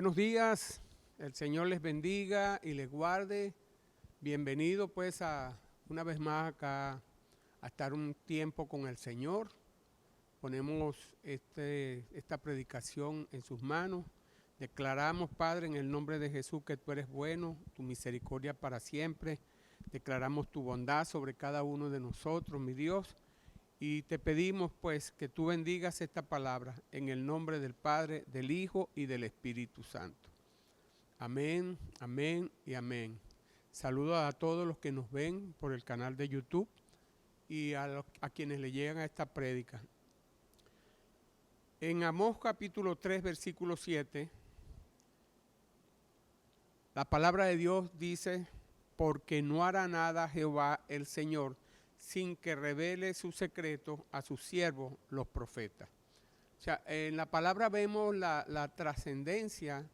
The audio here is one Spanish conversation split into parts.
Buenos días, el Señor les bendiga y les guarde. Bienvenido pues una vez más acá a estar un tiempo con el Señor. Ponemos esta predicación en sus manos. Declaramos, Padre, en el nombre de Jesús que tú eres bueno, tu misericordia para siempre. Declaramos tu bondad sobre cada uno de nosotros, mi Dios. Y te pedimos pues que tú bendigas esta palabra en el nombre del Padre, del Hijo y del Espíritu Santo. Amén, amén y amén. Saludos a todos los que nos ven por el canal de YouTube y a quienes le llegan a esta prédica. En Amós capítulo 3, versículo 7, la palabra de Dios dice: porque no hará nada Jehová el Señor sin que revele su secreto a sus siervos los profetas. O sea, en la palabra vemos la trascendencia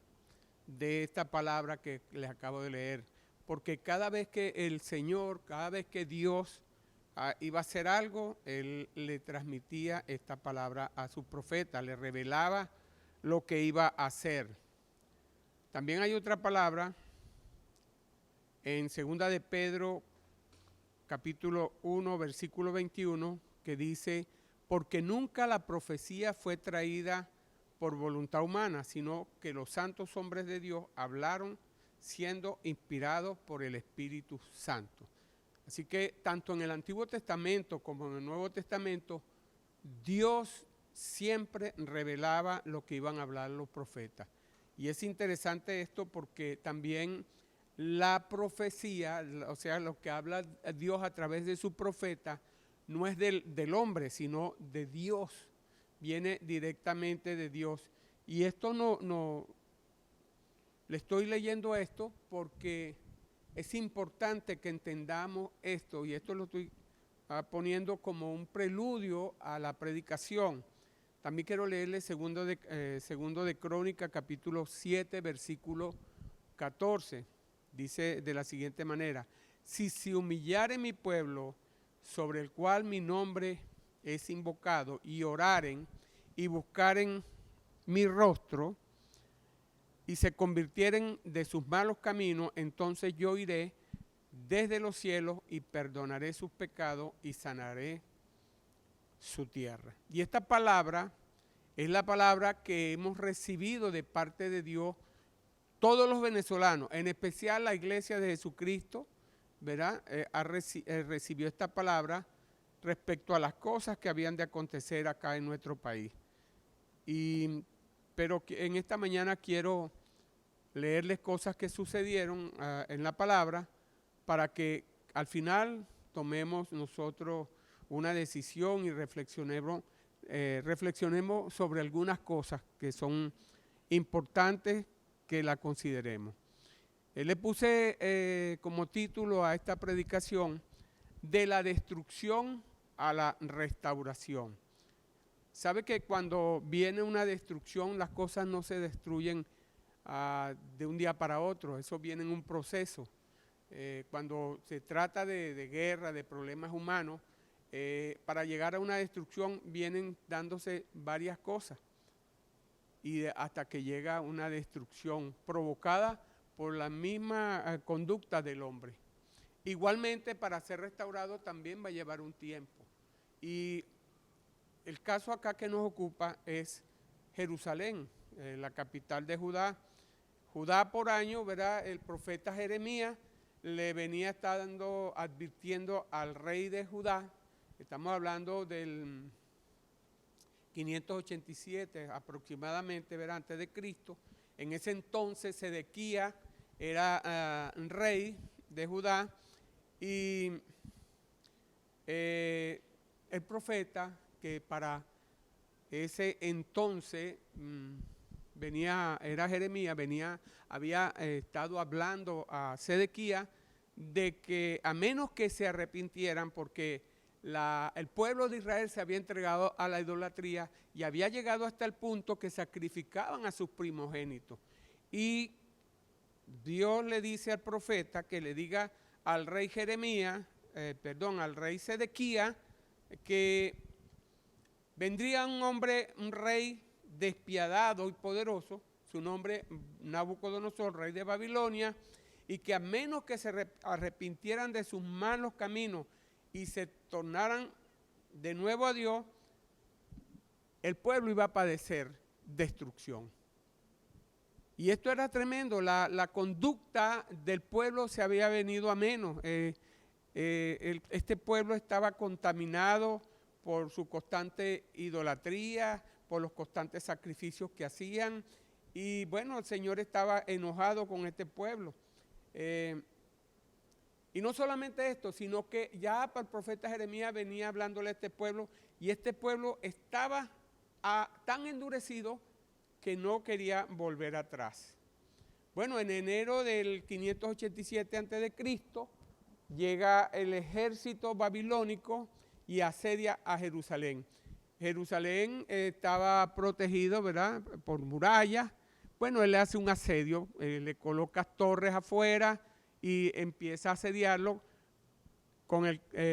de esta palabra que les acabo de leer, porque cada vez que el Señor, cada vez que Dios iba a hacer algo, Él le transmitía esta palabra a su profeta, le revelaba lo que iba a hacer. También hay otra palabra en 2 de Pedro capítulo 1, versículo 21, que dice: porque nunca la profecía fue traída por voluntad humana, sino que los santos hombres de Dios hablaron siendo inspirados por el Espíritu Santo. Así que tanto en el Antiguo Testamento como en el Nuevo Testamento, Dios siempre revelaba lo que iban a hablar los profetas. Y es interesante esto porque también la profecía, o sea, lo que habla Dios a través de su profeta, no es del hombre, sino de Dios. Viene directamente de Dios. Y esto le estoy leyendo esto porque es importante que entendamos esto, y esto lo estoy poniendo como un preludio a la predicación. También quiero leerle segundo de Crónica, capítulo 7, versículo 14. Dice de la siguiente manera: si se humillare mi pueblo, sobre el cual mi nombre es invocado, y oraren y buscaren mi rostro, y se convirtieren de sus malos caminos, entonces yo iré desde los cielos y perdonaré sus pecados y sanaré su tierra. Y esta palabra es la palabra que hemos recibido de parte de Dios todos los venezolanos, en especial la Iglesia de Jesucristo, ¿verdad? Recibió esta palabra respecto a las cosas que habían de acontecer acá en nuestro país. Pero en esta mañana quiero leerles cosas que sucedieron en la palabra para que al final tomemos nosotros una decisión y reflexionemos sobre algunas cosas que son importantes que la consideremos. Le puse como título a esta predicación: de la destrucción a la restauración. ¿Sabe que cuando viene una destrucción las cosas no se destruyen de un día para otro? Eso viene en un proceso. Cuando se trata de guerra, de problemas humanos, para llegar a una destrucción vienen dándose varias cosas, y hasta que llega una destrucción provocada por la misma conducta del hombre. Igualmente, para ser restaurado también va a llevar un tiempo. Y el caso acá que nos ocupa es Jerusalén, la capital de Judá. Judá por año, ¿verdad? El profeta Jeremías le venía advirtiendo al rey de Judá. Estamos hablando del 587 aproximadamente, ¿verdad? Antes de Cristo. En ese entonces Sedequías era rey de Judá, y el profeta, que para ese entonces era Jeremías, había estado hablando a Sedequías de que a menos que se arrepintieran, porque el pueblo de Israel se había entregado a la idolatría y había llegado hasta el punto que sacrificaban a sus primogénitos. Y Dios le dice al profeta que le diga al rey al rey Sedequías, que vendría un rey despiadado y poderoso, su nombre Nabucodonosor, rey de Babilonia, y que a menos que se arrepintieran de sus malos caminos y se tornaran de nuevo a Dios, el pueblo iba a padecer destrucción. Y esto era tremendo, la conducta del pueblo se había venido a menos. Este pueblo estaba contaminado por su constante idolatría, por los constantes sacrificios que hacían. Y bueno, el Señor estaba enojado con este pueblo. Y no solamente esto, sino que ya para el profeta Jeremías venía hablándole a este pueblo, y este pueblo estaba tan endurecido que no quería volver atrás. Bueno, en enero del 587 a.C., llega el ejército babilónico y asedia a Jerusalén. Jerusalén estaba protegido, ¿verdad?, por murallas. Bueno, él le hace un asedio, le coloca torres afuera y empieza a asediarlo.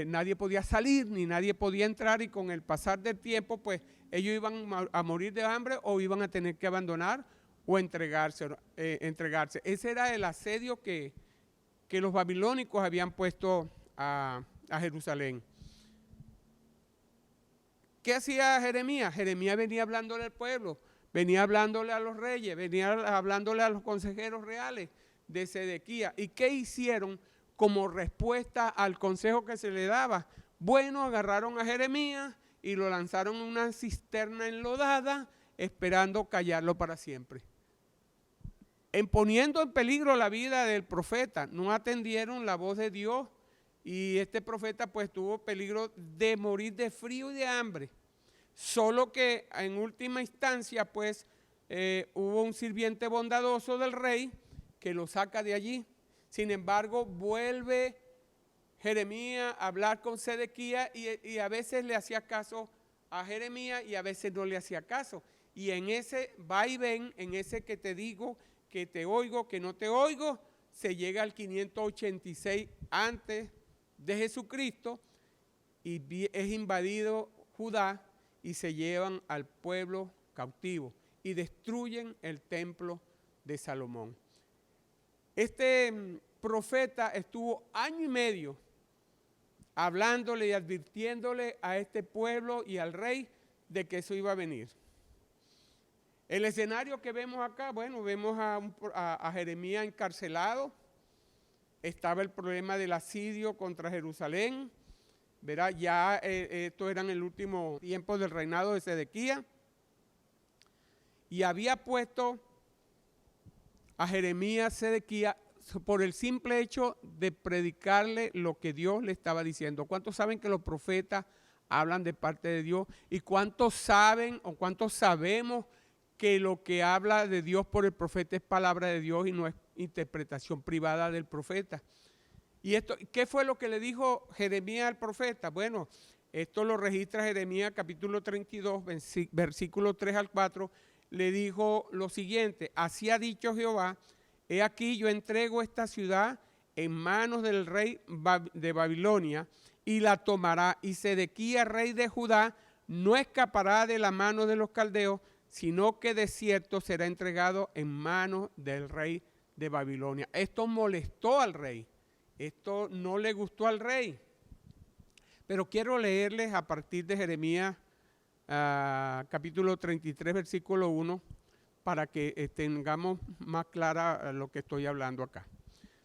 Nadie podía salir ni nadie podía entrar, y con el pasar del tiempo, pues ellos iban a morir de hambre o iban a tener que abandonar o entregarse. Ese era el asedio que los babilónicos habían puesto a Jerusalén. ¿Qué hacía Jeremías? Jeremías venía hablándole al pueblo, venía hablándole a los reyes, venía hablándole a los consejeros reales de Sedequías. ¿Y qué hicieron como respuesta al consejo que se le daba? Bueno, agarraron a Jeremías y lo lanzaron en una cisterna enlodada, esperando callarlo para siempre, poniendo en peligro la vida del profeta. No atendieron la voz de Dios, y este profeta pues tuvo peligro de morir de frío y de hambre. Solo que en última instancia pues hubo un sirviente bondadoso del rey que lo saca de allí. Sin embargo, vuelve Jeremías a hablar con Sedequías, y a veces le hacía caso a Jeremías y a veces no le hacía caso. Y en ese va y ven, en ese que te digo, que te oigo, que no te oigo, se llega al 586 antes de Jesucristo, y es invadido Judá y se llevan al pueblo cautivo y destruyen el templo de Salomón. Este profeta estuvo año y medio hablándole y advirtiéndole a este pueblo y al rey de que eso iba a venir. El escenario que vemos acá, bueno, vemos a Jeremías encarcelado. Estaba el problema del asedio contra Jerusalén, ¿verdad? Ya esto era en el último tiempo del reinado de Sedequías, y había puesto a Jeremías Sedequías por el simple hecho de predicarle lo que Dios le estaba diciendo. ¿Cuántos saben que los profetas hablan de parte de Dios? ¿Y cuántos saben o cuántos sabemos que lo que habla de Dios por el profeta es palabra de Dios y no es interpretación privada del profeta? ¿Y esto qué fue lo que le dijo Jeremías al profeta? Bueno, esto lo registra Jeremías capítulo 32, versículo 3 al 4. Le dijo lo siguiente: así ha dicho Jehová, he aquí yo entrego esta ciudad en manos del rey de Babilonia, y la tomará, y Sedequías, rey de Judá, no escapará de la mano de los caldeos, sino que de cierto será entregado en manos del rey de Babilonia. Esto molestó al rey, esto no le gustó al rey. Pero quiero leerles a partir de Jeremías capítulo 33, versículo 1, para que tengamos más clara lo que estoy hablando acá.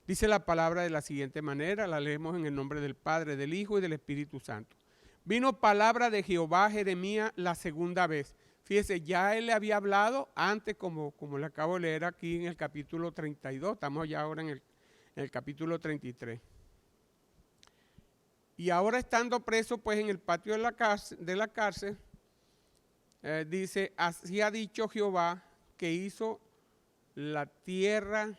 Dice la palabra de la siguiente manera, la leemos en el nombre del Padre, del Hijo y del Espíritu Santo. Vino palabra de Jehová a Jeremías la segunda vez. Fíjese, ya él le había hablado antes, como le acabo de leer aquí en el capítulo 32, estamos ya ahora en el capítulo 33. Y ahora, estando preso pues en el patio de la cárcel, dice, así ha dicho Jehová, que hizo la tierra,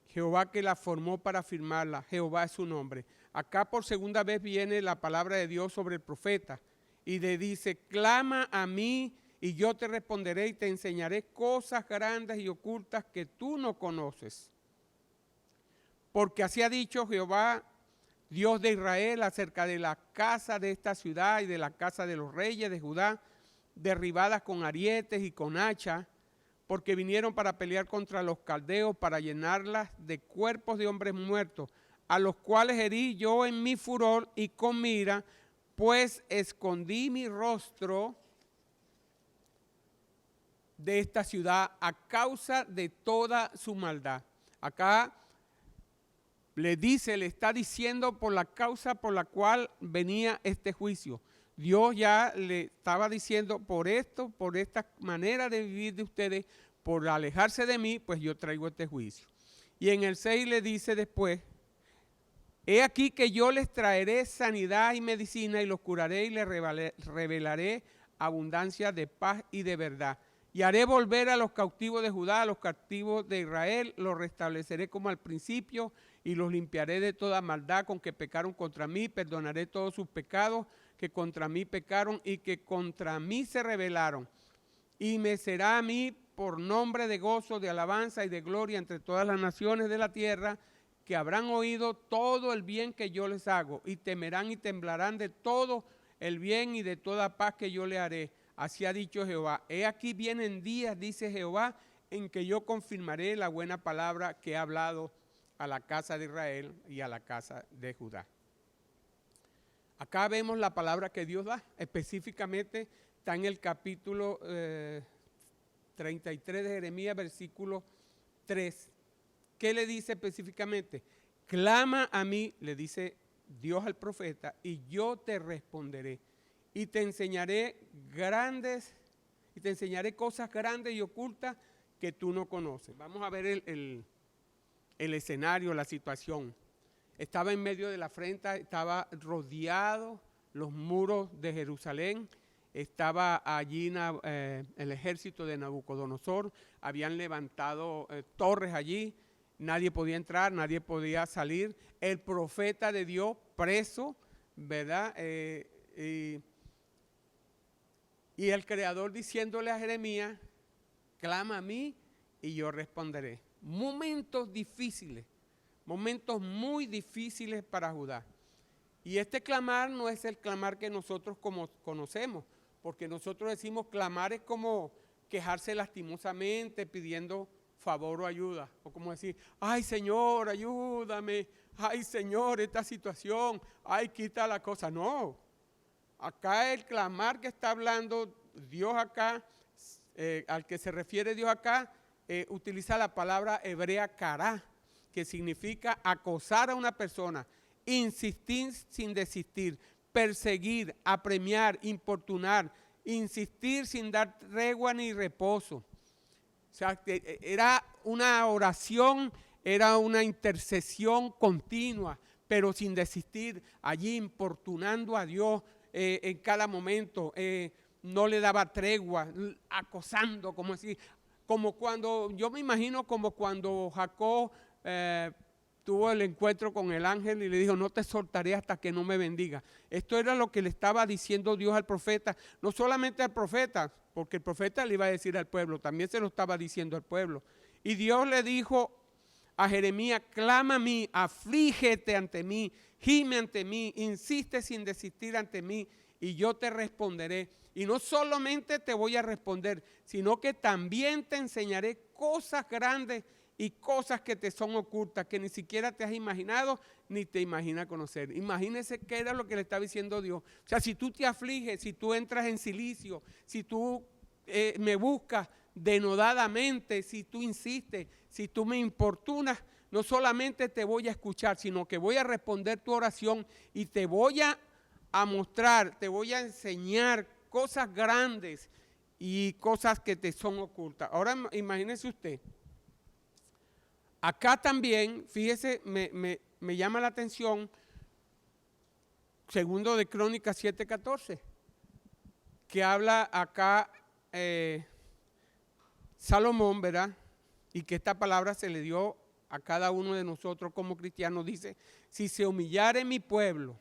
Jehová que la formó para firmarla, Jehová es su nombre. Acá por segunda vez viene la palabra de Dios sobre el profeta, y le dice, clama a mí y yo te responderé y te enseñaré cosas grandes y ocultas que tú no conoces. Porque así ha dicho Jehová, Dios de Israel, acerca de la casa de esta ciudad y de la casa de los reyes de Judá, derribadas con arietes y con hachas, porque vinieron para pelear contra los caldeos, para llenarlas de cuerpos de hombres muertos, a los cuales herí yo en mi furor y con mi ira, pues escondí mi rostro de esta ciudad a causa de toda su maldad. Acá le está diciendo por la causa por la cual venía este juicio. Dios ya le estaba diciendo por esto, por esta manera de vivir de ustedes, por alejarse de mí, pues yo traigo este juicio. Y en el 6 le dice después, he aquí que yo les traeré sanidad y medicina y los curaré y les revelaré abundancia de paz y de verdad. Y haré volver a los cautivos de Judá, a los cautivos de Israel, los restableceré como al principio y los limpiaré de toda maldad con que pecaron contra mí, perdonaré todos sus pecados que contra mí pecaron y que contra mí se rebelaron. Y me será a mí por nombre de gozo, de alabanza y de gloria entre todas las naciones de la tierra, que habrán oído todo el bien que yo les hago, y temerán y temblarán de todo el bien y de toda paz que yo le haré. Así ha dicho Jehová. He aquí vienen días, dice Jehová, en que yo confirmaré la buena palabra que he hablado a la casa de Israel y a la casa de Judá. Acá vemos la palabra que Dios da, específicamente está en el capítulo 33 de Jeremías, versículo 3. ¿Qué le dice específicamente? Clama a mí, le dice Dios al profeta, y yo te responderé. Y te enseñaré cosas grandes y ocultas que tú no conoces. Vamos a ver el escenario, la situación. Estaba en medio de la afrenta, estaba rodeado los muros de Jerusalén, estaba allí el ejército de Nabucodonosor, habían levantado torres allí, nadie podía entrar, nadie podía salir. El profeta de Dios preso, ¿verdad? Y el Creador diciéndole a Jeremías, clama a mí y yo responderé. Momentos difíciles, momentos muy difíciles para Judá. Y este clamar no es el clamar que nosotros conocemos, porque nosotros decimos clamar es como quejarse lastimosamente, pidiendo favor o ayuda. O como decir, ay Señor, ayúdame, ay Señor, esta situación, ay quita la cosa. No. Acá el clamar que está hablando Dios acá, al que se refiere Dios acá, utiliza la palabra hebrea kará, que significa acosar a una persona, insistir sin desistir, perseguir, apremiar, importunar, insistir sin dar tregua ni reposo. O sea, era una oración, era una intercesión continua, pero sin desistir, allí importunando a Dios, en cada momento, no le daba tregua, acosando, como así, como cuando, yo me imagino como cuando Jacob tuvo el encuentro con el ángel y le dijo, no te soltaré hasta que no me bendiga. Esto era lo que le estaba diciendo Dios al profeta, no solamente al profeta, porque el profeta le iba a decir al pueblo, también se lo estaba diciendo al pueblo. Y Dios le dijo a Jeremías, clama a mí, aflígete ante mí, gime ante mí, insiste sin desistir ante mí y yo te responderé. Y no solamente te voy a responder, sino que también te enseñaré cosas grandes y cosas que te son ocultas, que ni siquiera te has imaginado ni te imaginas conocer. Imagínese qué era lo que le estaba diciendo Dios. O sea, si tú te afliges, si tú entras en silicio, si tú me buscas denodadamente, si tú insistes, si tú me importunas, no solamente te voy a escuchar, sino que voy a responder tu oración y te voy a mostrar, te voy a enseñar cosas grandes y cosas que te son ocultas. Ahora imagínese usted, acá también, fíjese, me llama la atención, segundo de Crónicas 7:14, que habla acá Salomón, ¿verdad? Y que esta palabra se le dio a cada uno de nosotros como cristianos. Dice, si se humillare mi pueblo,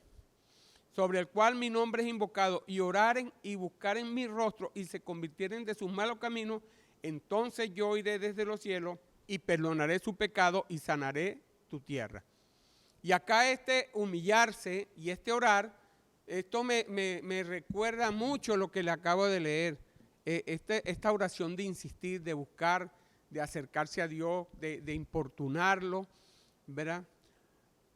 sobre el cual mi nombre es invocado, y oraren y buscaren mi rostro, y se convirtieren de sus malos caminos, entonces yo iré desde los cielos, y perdonaré su pecado, y sanaré tu tierra. Y acá este humillarse y este orar, esto me recuerda mucho lo que le acabo de leer. esta oración de insistir, de buscar, de acercarse a Dios, de importunarlo, ¿verdad?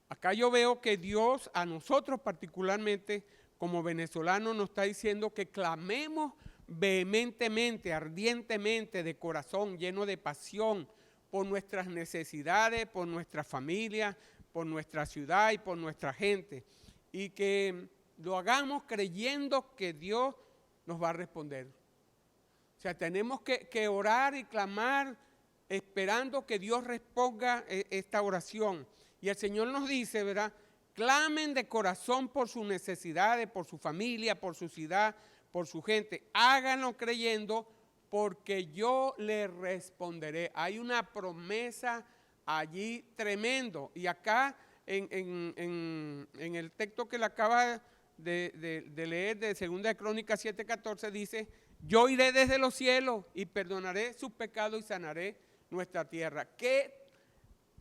Acá yo veo que Dios a nosotros particularmente como venezolanos nos está diciendo que clamemos vehementemente, ardientemente, de corazón, lleno de pasión, por nuestras necesidades, por nuestra familia, por nuestra ciudad y por nuestra gente. Y que lo hagamos creyendo que Dios nos va a responder. O sea, tenemos que orar y clamar esperando que Dios responda esta oración. Y el Señor nos dice, ¿verdad? Clamen de corazón por sus necesidades, por su familia, por su ciudad, por su gente. Háganlo creyendo porque yo les responderé. Hay una promesa allí tremendo. Y acá en el texto que le acaba de leer de 2 Crónicas 7:14 dice, yo iré desde los cielos y perdonaré sus pecados y sanaré nuestra tierra. ¿Qué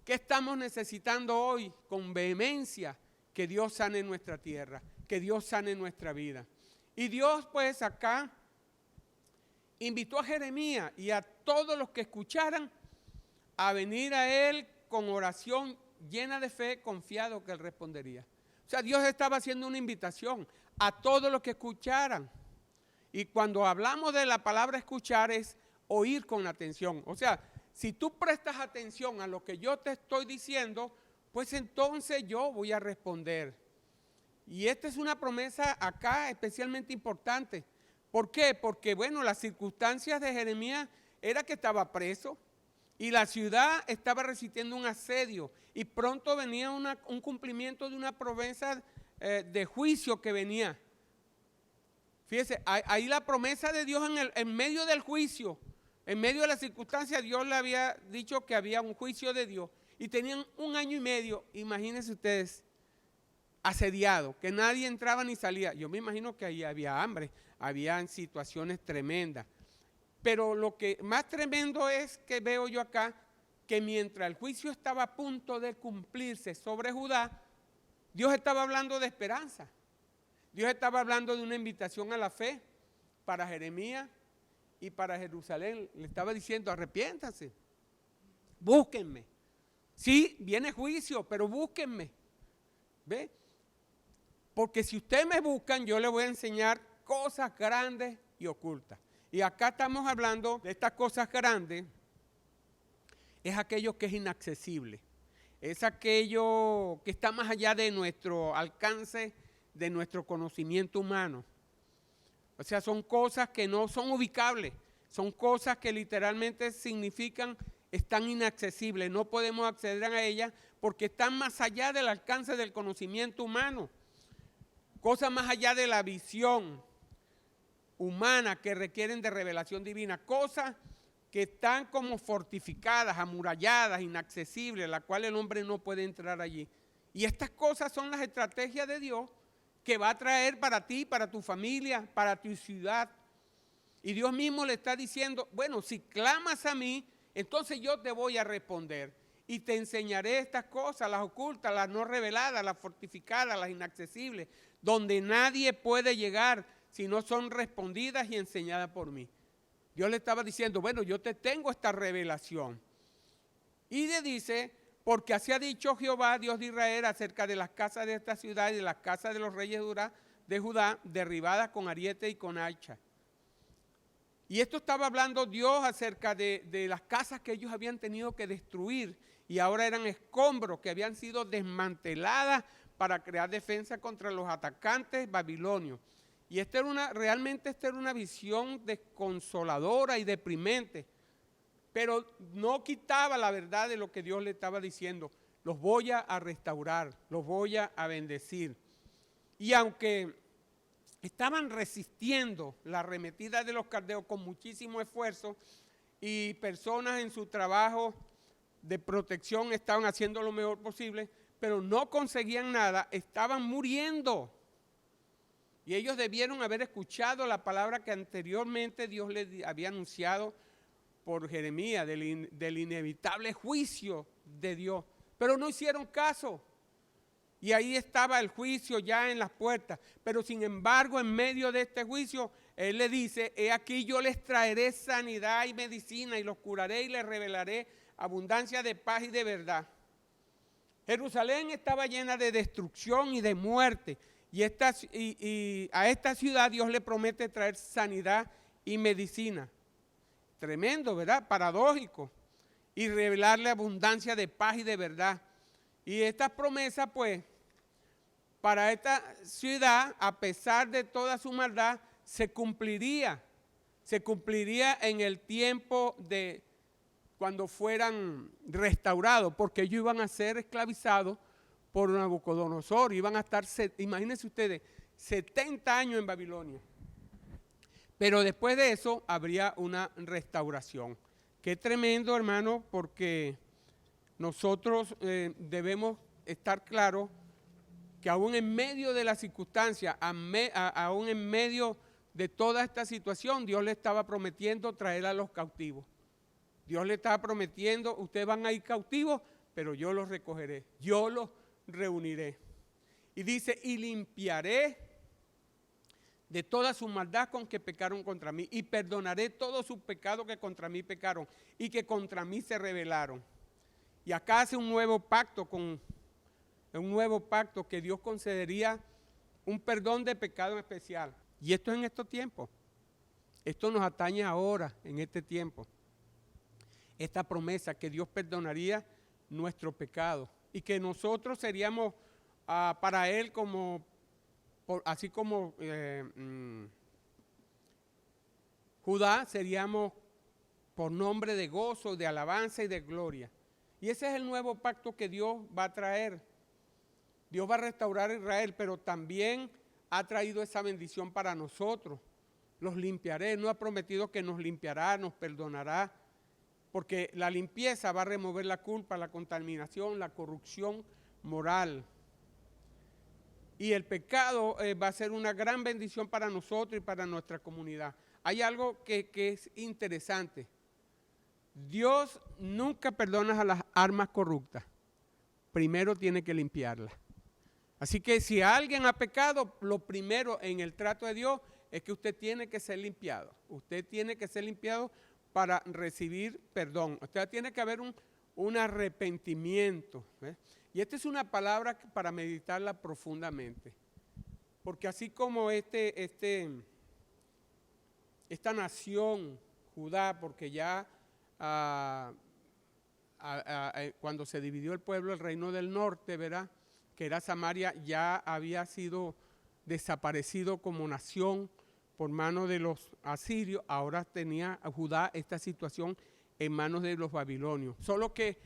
estamos necesitando hoy con vehemencia? Que Dios sane nuestra tierra, que Dios sane nuestra vida. Y Dios pues acá invitó a Jeremías y a todos los que escucharan a venir a él con oración llena de fe, confiado que él respondería. O sea, Dios estaba haciendo una invitación a todos los que escucharan. Y cuando hablamos de la palabra escuchar es oír con atención. O sea, si tú prestas atención a lo que yo te estoy diciendo, pues entonces yo voy a responder. Y esta es una promesa acá especialmente importante. ¿Por qué? Porque, bueno, las circunstancias de Jeremías era que estaba preso y la ciudad estaba resistiendo un asedio y pronto venía un cumplimiento de una promesa de juicio que venía. Fíjese, ahí la promesa de Dios en medio del juicio, en medio de las circunstancias, Dios le había dicho que había un juicio de Dios y tenían 1 año y medio, imagínense ustedes, asediado, que nadie entraba ni salía. Yo me imagino que ahí había hambre, habían situaciones tremendas. Pero lo que más tremendo es que veo yo acá, que mientras el juicio estaba a punto de cumplirse sobre Judá, Dios estaba hablando de esperanza. Dios estaba hablando de una invitación a la fe para Jeremías y para Jerusalén. Le estaba diciendo, arrepiéntanse, búsquenme. Sí, viene juicio, pero búsquenme. ¿Ve? Porque si ustedes me buscan, yo les voy a enseñar cosas grandes y ocultas. Y acá estamos hablando de estas cosas grandes, es aquello que es inaccesible. Es aquello que está más allá de nuestro alcance, de nuestro conocimiento humano. O sea, son cosas que no son ubicables, son cosas que literalmente significan están inaccesibles, no podemos acceder a ellas porque están más allá del alcance del conocimiento humano. Cosas más allá de la visión humana que requieren de revelación divina, cosas que están como fortificadas, amuralladas, inaccesibles, las cuales el hombre no puede entrar allí. Y estas cosas son las estrategias de Dios que va a traer para ti, para tu familia, para tu ciudad. Y Dios mismo le está diciendo, bueno, si clamas a mí, entonces yo te voy a responder. Y te enseñaré estas cosas, las ocultas, las no reveladas, las fortificadas, las inaccesibles, donde nadie puede llegar si no son respondidas y enseñadas por mí. Dios le estaba diciendo, bueno, yo te tengo esta revelación. Y le dice, porque así ha dicho Jehová, Dios de Israel, acerca de las casas de esta ciudad y de las casas de los reyes de Judá, derribadas con ariete y con hacha. Y esto estaba hablando Dios acerca de las casas que ellos habían tenido que destruir y ahora eran escombros que habían sido desmanteladas para crear defensa contra los atacantes babilonios. Y realmente esta era una visión desconsoladora y deprimente, pero no quitaba la verdad de lo que Dios le estaba diciendo. Los voy a restaurar, los voy a bendecir. Y aunque estaban resistiendo la arremetida de los caldeos con muchísimo esfuerzo y personas en su trabajo de protección estaban haciendo lo mejor posible, pero no conseguían nada, estaban muriendo. Y ellos debieron haber escuchado la palabra que anteriormente Dios les había anunciado por Jeremías, del inevitable juicio de Dios. Pero no hicieron caso. Y ahí estaba el juicio ya en las puertas. Pero sin embargo, en medio de este juicio, Él le dice, he aquí yo les traeré sanidad y medicina y los curaré y les revelaré abundancia de paz y de verdad. Jerusalén estaba llena de destrucción y de muerte. Y a esta ciudad Dios le promete traer sanidad y medicina. Tremendo, ¿verdad? Paradójico. Y revelarle abundancia de paz y de verdad. Y estas promesas, pues, para esta ciudad, a pesar de toda su maldad, se cumpliría en el tiempo de cuando fueran restaurados, porque ellos iban a ser esclavizados por Nabucodonosor, iban a estar, imagínense ustedes, 70 años en Babilonia. Pero después de eso habría una restauración. Qué tremendo, hermano, porque nosotros debemos estar claros que aún en medio de la circunstancia, aún en medio de toda esta situación, Dios le estaba prometiendo traer a los cautivos. Dios le estaba prometiendo, ustedes van a ir cautivos, pero yo los recogeré, yo los reuniré. Y dice, y limpiaré de toda su maldad con que pecaron contra mí, y perdonaré todos sus pecados que contra mí pecaron, y que contra mí se rebelaron. Y acá hace un nuevo pacto que Dios concedería un perdón de pecado especial. Y esto es en estos tiempos. Esto nos atañe ahora, en este tiempo. Esta promesa que Dios perdonaría nuestro pecado y que nosotros seríamos para Él como, así como Judá, seríamos por nombre de gozo, de alabanza y de gloria. Y ese es el nuevo pacto que Dios va a traer. Dios va a restaurar a Israel, pero también ha traído esa bendición para nosotros. Los limpiaré, no ha prometido que nos limpiará, nos perdonará, porque la limpieza va a remover la culpa, la contaminación, la corrupción moral. Y el pecado va a ser una gran bendición para nosotros y para nuestra comunidad. Hay algo que es interesante. Dios nunca perdona a las almas corruptas. Primero tiene que limpiarlas. Así que si alguien ha pecado, lo primero en el trato de Dios es que usted tiene que ser limpiado. Usted tiene que ser limpiado para recibir perdón. Usted tiene que haber un arrepentimiento. ¿Ves? Y esta es una palabra para meditarla profundamente. Porque así como esta nación, Judá, porque ya cuando se dividió el pueblo, el reino del norte, ¿verdad?, que era Samaria, ya había sido desaparecido como nación por manos de los asirios. Ahora tenía Judá esta situación en manos de los babilonios. Solo que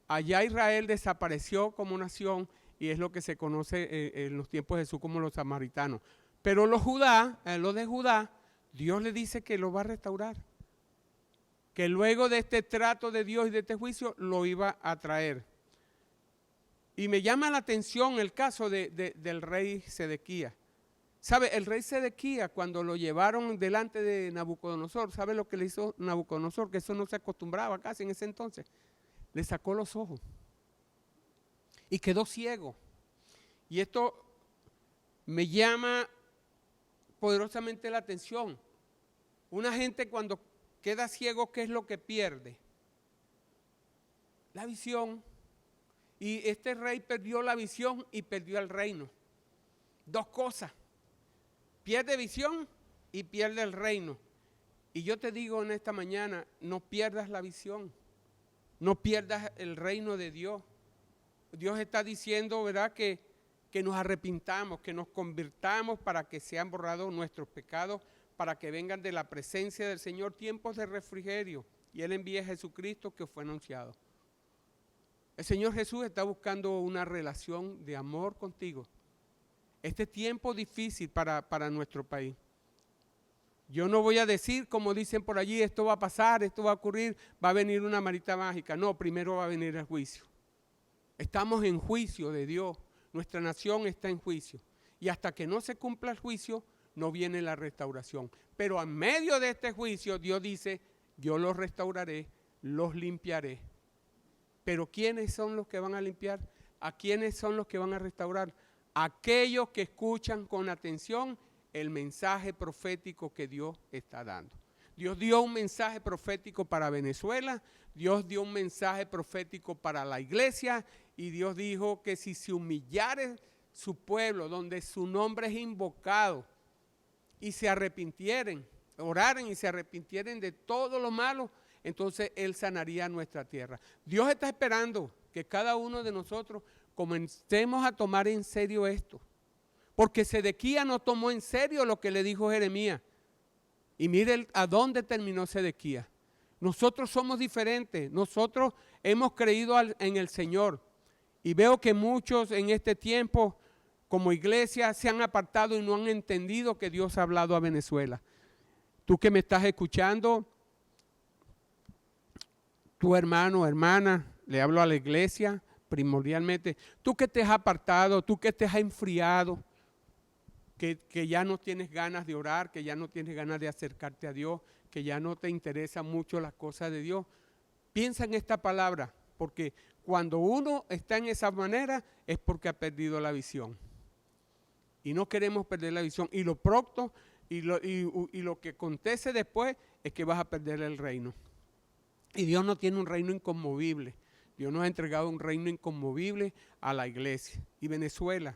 allá Israel desapareció como nación y es lo que se conoce en los tiempos de Jesús como los samaritanos. Pero los de Judá, Dios le dice que lo va a restaurar. Que luego de este trato de Dios y de este juicio lo iba a traer. Y me llama la atención el caso del rey Sedequías. ¿Sabe? El rey Sedequías, cuando lo llevaron delante de Nabucodonosor, ¿sabe lo que le hizo Nabucodonosor? Que eso no se acostumbraba casi en ese entonces. Le sacó los ojos y quedó ciego. Y esto me llama poderosamente la atención. Una gente cuando queda ciego, ¿qué es lo que pierde? La visión. Y este rey perdió la visión y perdió el reino. Dos cosas. Pierde visión y pierde el reino. Y yo te digo en esta mañana, no pierdas la visión. No pierdas el reino de Dios. Dios está diciendo, ¿verdad?, que nos arrepintamos, que nos convirtamos para que sean borrados nuestros pecados, para que vengan de la presencia del Señor tiempos de refrigerio. Y Él envía a Jesucristo que fue anunciado. El Señor Jesús está buscando una relación de amor contigo. Este tiempo difícil para nuestro país. Yo no voy a decir, como dicen por allí, esto va a pasar, esto va a ocurrir, va a venir una varita mágica. No, primero va a venir el juicio. Estamos en juicio de Dios. Nuestra nación está en juicio. Y hasta que no se cumpla el juicio, no viene la restauración. Pero en medio de este juicio, Dios dice, yo los restauraré, los limpiaré. Pero ¿quiénes son los que van a limpiar? ¿A quiénes son los que van a restaurar? Aquellos que escuchan con atención el mensaje profético que Dios está dando. Dios dio un mensaje profético para Venezuela, Dios dio un mensaje profético para la iglesia y Dios dijo que si se humillare su pueblo, donde su nombre es invocado, y se arrepintieren, oraren y se arrepintieren de todo lo malo, entonces Él sanaría nuestra tierra. Dios está esperando que cada uno de nosotros comencemos a tomar en serio esto, porque Sedequías no tomó en serio lo que le dijo Jeremías. Y mire a dónde terminó Sedequías. Nosotros somos diferentes, nosotros hemos creído en el Señor. Y veo que muchos en este tiempo, como iglesia, se han apartado y no han entendido que Dios ha hablado a Venezuela. Tú que me estás escuchando, tu hermano, hermana, le hablo a la iglesia primordialmente. Tú que te has apartado, tú que te has enfriado, que ya no tienes ganas de orar, que ya no tienes ganas de acercarte a Dios, que ya no te interesan mucho las cosas de Dios. Piensa en esta palabra, porque cuando uno está en esa manera es porque ha perdido la visión. Y no queremos perder la visión. Y lo pronto y lo que acontece después es que vas a perder el reino. Y Dios no tiene un reino inconmovible. Dios nos ha entregado un reino inconmovible a la iglesia. Y Venezuela,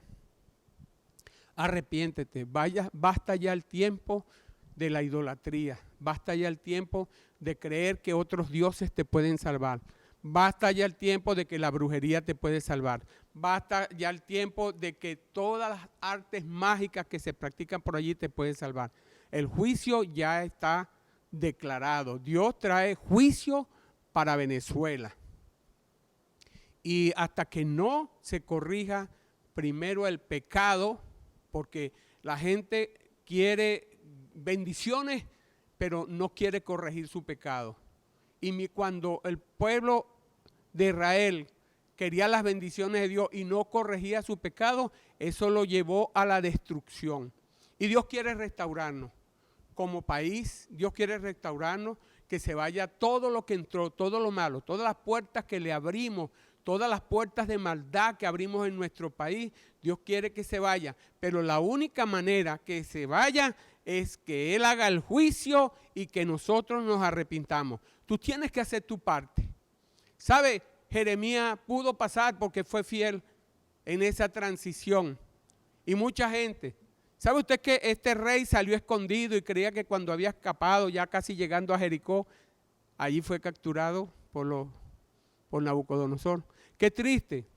arrepiéntete, basta ya el tiempo de la idolatría, basta ya el tiempo de creer que otros dioses te pueden salvar, basta ya el tiempo de que la brujería te puede salvar, basta ya el tiempo de que todas las artes mágicas que se practican por allí te pueden salvar. El juicio ya está declarado, Dios trae juicio para Venezuela. Y hasta que no se corrija primero el pecado, porque la gente quiere bendiciones, pero no quiere corregir su pecado. Y cuando el pueblo de Israel quería las bendiciones de Dios y no corregía su pecado, eso lo llevó a la destrucción. Y Dios quiere restaurarnos como país, Dios quiere restaurarnos, que se vaya todo lo que entró, todo lo malo, todas las puertas que le abrimos, todas las puertas de maldad que abrimos en nuestro país, Dios quiere que se vaya. Pero la única manera que se vaya es que Él haga el juicio y que nosotros nos arrepintamos. Tú tienes que hacer tu parte. ¿Sabe? Jeremías pudo pasar porque fue fiel en esa transición. Y mucha gente. ¿Sabe usted que este rey salió escondido y creía que cuando había escapado, ya casi llegando a Jericó, allí fue capturado por Nabucodonosor? Qué triste.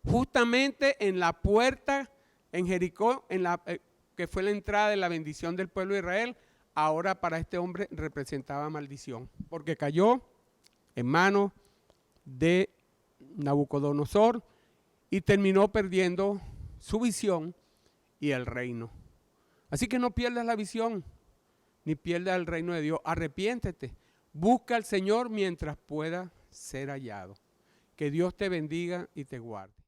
Justamente en la puerta en Jericó, que fue la entrada de la bendición del pueblo de Israel, ahora para este hombre representaba maldición, porque cayó en manos de Nabucodonosor y terminó perdiendo su visión y el reino. Así que no pierdas la visión, ni pierdas el reino de Dios. Arrepiéntete, busca al Señor mientras pueda ser hallado. Que Dios te bendiga y te guarde.